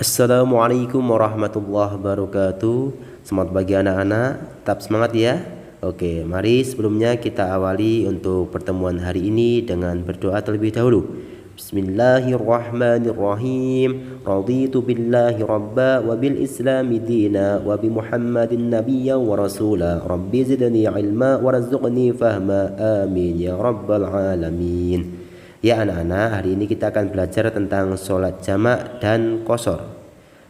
Assalamualaikum warahmatullahi wabarakatuh. Selamat pagi anak-anak, tetap semangat ya. Oke, mari sebelumnya kita awali untuk pertemuan hari ini dengan berdoa terlebih dahulu. Bismillahirrahmanirrahim. Raditu billahi rabba wa bil islami dina wa bi Muhammadin nabiyya wa rasula. Rabbi zidni ilma warzuqni fahma. Amin ya rabbal alamin. Ya anak-anak, hari ini kita akan belajar tentang sholat jamak dan qashar.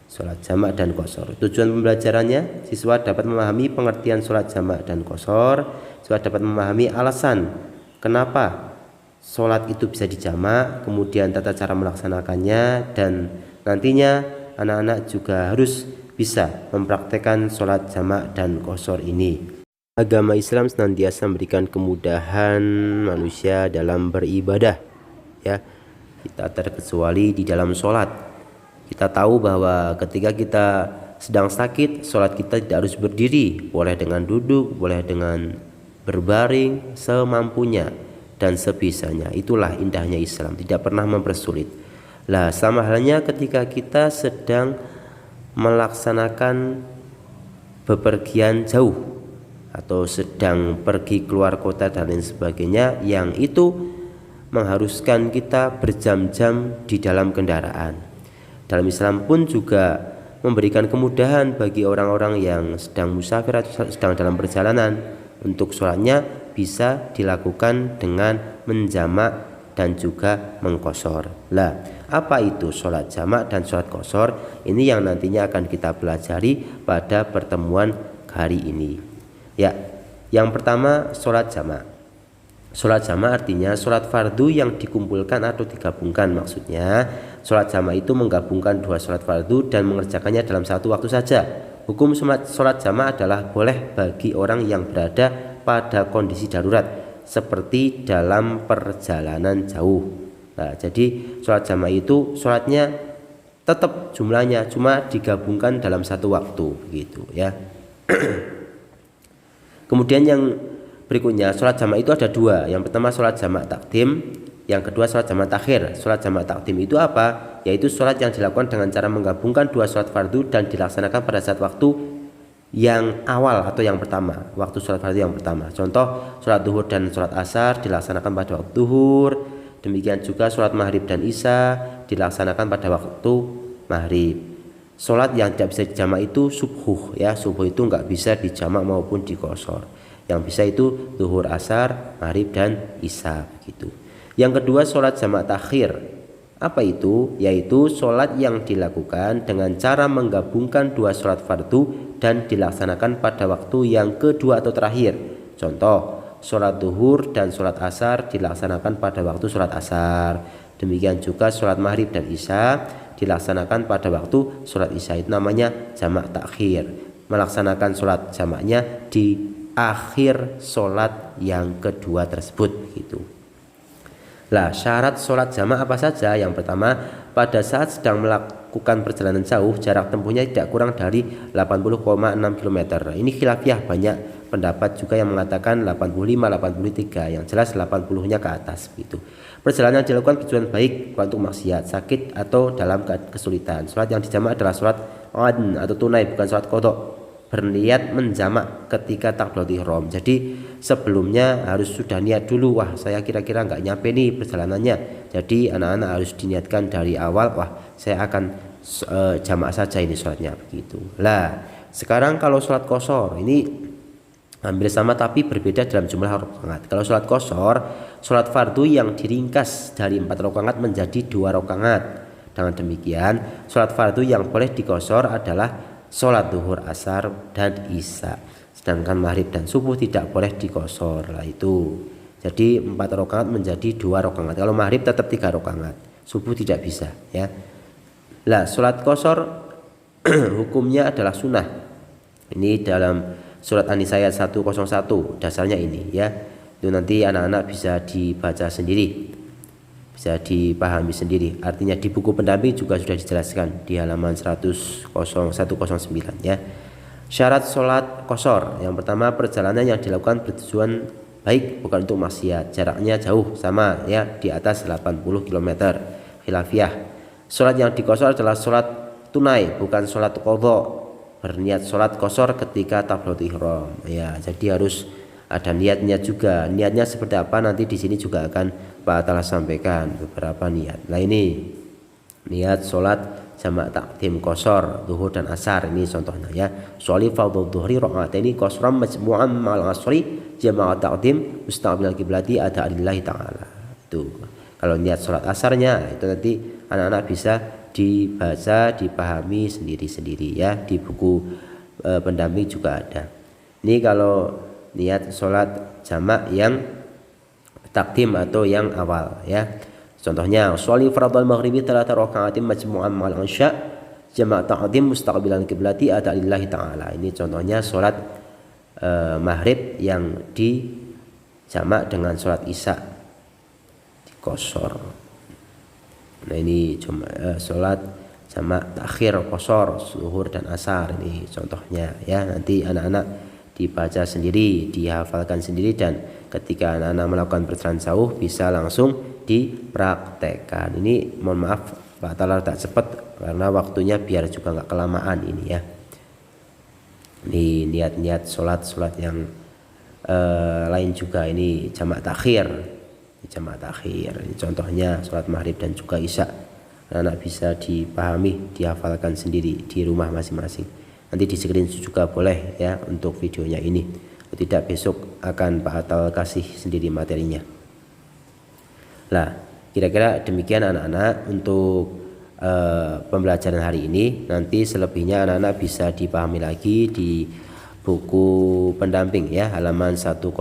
Sholat jamak dan qashar. Tujuan pembelajarannya, siswa dapat memahami pengertian sholat jamak dan qashar. Siswa dapat memahami alasan kenapa sholat itu bisa dijamak, kemudian tata cara melaksanakannya, dan nantinya anak-anak juga harus bisa mempraktekkan sholat jamak dan qashar ini. Agama Islam senantiasa memberikan kemudahan manusia dalam beribadah. Ya, kita terkecuali di dalam sholat. Kita tahu bahwa ketika kita sedang sakit, sholat kita tidak harus berdiri, boleh dengan duduk, boleh dengan berbaring, semampunya dan sebisanya. Itulah indahnya Islam, tidak pernah mempersulit. Lah, sama halnya ketika kita sedang melaksanakan bepergian jauh atau sedang pergi keluar kota dan lain sebagainya, yang itu mengharuskan kita berjam-jam di dalam kendaraan. Dalam Islam pun juga memberikan kemudahan bagi orang-orang yang sedang musafir atau sedang dalam perjalanan. Untuk sholatnya bisa dilakukan dengan menjamak dan juga mengqashar. Lah, apa itu sholat jamak dan sholat qashar? Ini yang nantinya akan kita pelajari pada pertemuan hari ini. Ya, yang pertama sholat jamak. Sholat jamak artinya sholat fardu yang dikumpulkan atau digabungkan. Maksudnya sholat jamak itu menggabungkan dua sholat fardu dan mengerjakannya dalam satu waktu saja. Hukum sholat jamak adalah boleh bagi orang yang berada pada kondisi darurat seperti dalam perjalanan jauh. Nah, jadi sholat jamak itu sholatnya tetap jumlahnya, cuma digabungkan dalam satu waktu gitu ya. Kemudian yang berikutnya, sholat jamak itu ada dua. Yang pertama sholat jamak takdim, yang kedua sholat jamak takhir. Sholat jamak takdim itu apa? Yaitu sholat yang dilakukan dengan cara menggabungkan dua sholat fardu dan dilaksanakan pada saat waktu yang awal atau yang pertama, waktu sholat fardu yang pertama. Contoh, sholat duhur dan sholat asar dilaksanakan pada waktu duhur. Demikian juga sholat maghrib dan isya dilaksanakan pada waktu maghrib. Sholat yang tidak bisa dijamak itu subuh ya. Subuh itu nggak bisa dijamak maupun diqashar. Yang bisa itu zuhur, asar, maghrib dan isya gitu. Yang kedua sholat jamak takhir. Apa itu? Yaitu sholat yang dilakukan dengan cara menggabungkan dua sholat fardu dan dilaksanakan pada waktu yang kedua atau terakhir. Contoh, sholat zuhur dan sholat asar dilaksanakan pada waktu sholat asar. Demikian juga sholat maghrib dan isya dilaksanakan pada waktu sholat isya. Itu namanya jamak takhir. Melaksanakan sholat jamaknya di akhir sholat yang kedua tersebut gitu. Lah, syarat sholat jamak apa saja? Yang pertama, pada saat sedang melakukan perjalanan jauh, jarak tempuhnya tidak kurang dari 80,6 km. Ini khilafiyah, banyak pendapat juga yang mengatakan 85, 83, yang jelas 80-nya ke atas gitu. Perjalanan dilakukan tujuan baik, bukan untuk maksiat, sakit atau dalam kesulitan. Sholat yang dijamak adalah sholat adn atau tunai, bukan sholat qadha. Berniat menjamak ketika takbiratul ihram. Jadi sebelumnya harus sudah niat dulu, wah saya kira-kira nggak nyampe nih perjalanannya. Jadi anak-anak harus diniatkan dari awal, wah saya akan jamak saja ini sholatnya begitu. Lah, sekarang kalau sholat qashar ini hampir sama tapi berbeda dalam jumlah rakaat. Kalau sholat qashar, sholat fardu yang diringkas dari 4 rakaat menjadi 2 rakaat. Dengan demikian, sholat fardu yang boleh diqashar adalah sholat duhur, asar, dan isya. Sedangkan maghrib dan subuh tidak boleh diqashar lah itu. Jadi 4 rakaat menjadi 2 rakaat. Kalau maghrib tetap 3 rakaat, subuh tidak bisa ya. Lah, sholat qashar hukumnya adalah sunnah. Ini dalam surat An-Nisa ayat 101, dasarnya ini ya. Itu nanti anak-anak bisa dibaca sendiri, bisa dipahami sendiri. Artinya di buku pendamping juga sudah dijelaskan di halaman 109 ya. Syarat sholat qashar. Yang pertama, perjalanan yang dilakukan bertujuan baik, bukan untuk maksiat. Jaraknya jauh, sama ya, di atas 80 km. Khilafiyah. Sholat yang diqashar adalah sholat tunai, bukan sholat qadha. Berniat sholat qashar ketika takbiratul ihram. Ya, jadi harus ada niatnya juga. Niatnya seperti apa nanti di sini juga akan Pak Ta'ala sampaikan beberapa niat. Nah ini niat sholat jamak takdim qashar zuhur dan asar, ini contohnya ya. Sholli fardhu dhuhri rakaataini qashran majmu'an ma'al asri jamak takdim mustaqbilal qiblati ada lillahi ta'ala. Itu kalau niat sholat asarnya itu nanti anak-anak bisa dibaca, dipahami sendiri-sendiri ya, di buku pendamping juga ada. Ini kalau niat sholat jamak yang takdim atau yang awal ya. Contohnya sholli fardhal maghribi 3 raka'atin majmu'an ma'al isya jamak takdim mustaqbilan qiblati ada lillahi ta'ala. Ini contohnya sholat maghrib yang dijamak dengan sholat isya di qashar. Nah ini cuma sholat jamak takhir qashar zuhur dan asar, ini contohnya ya. Nanti anak-anak dibaca sendiri, dihafalkan sendiri, dan ketika anak-anak melakukan perjalanan jauh bisa langsung dipraktekkan. Ini mohon maaf Pak Ta'ala tak cepat karena waktunya biar juga nggak kelamaan ini ya. Ini niat-niat sholat yang lain juga, ini jamak takhir. Jamak takhir ini contohnya sholat maghrib dan juga isya. Anak bisa dipahami, dihafalkan sendiri di rumah masing-masing. Nanti di screenshot juga boleh ya untuk videonya ini. Tidak besok akan Pak Atal kasih sendiri materinya. Nah kira-kira demikian anak-anak untuk pembelajaran hari ini. Nanti selebihnya anak-anak bisa dipahami lagi di buku pendamping ya, halaman 109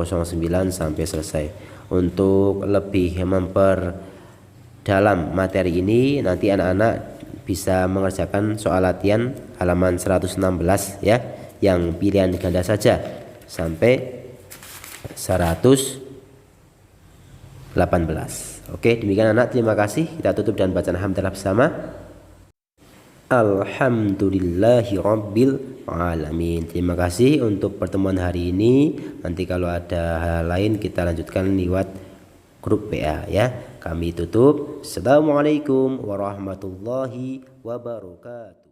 sampai selesai. Untuk lebih memperdalam materi ini nanti anak-anak bisa mengerjakan soal latihan halaman 116 ya, yang pilihan ganda saja sampai 118. Oke, demikian anak, terima kasih. Kita tutup dengan bacaan hamdalah bersama. Alhamdulillahi Rabbil Alamin. Terima kasih untuk pertemuan hari ini. Nanti kalau ada hal lain kita lanjutkan lewat grup PA ya. Kami tutup. Assalamualaikum warahmatullahi wabarakatuh.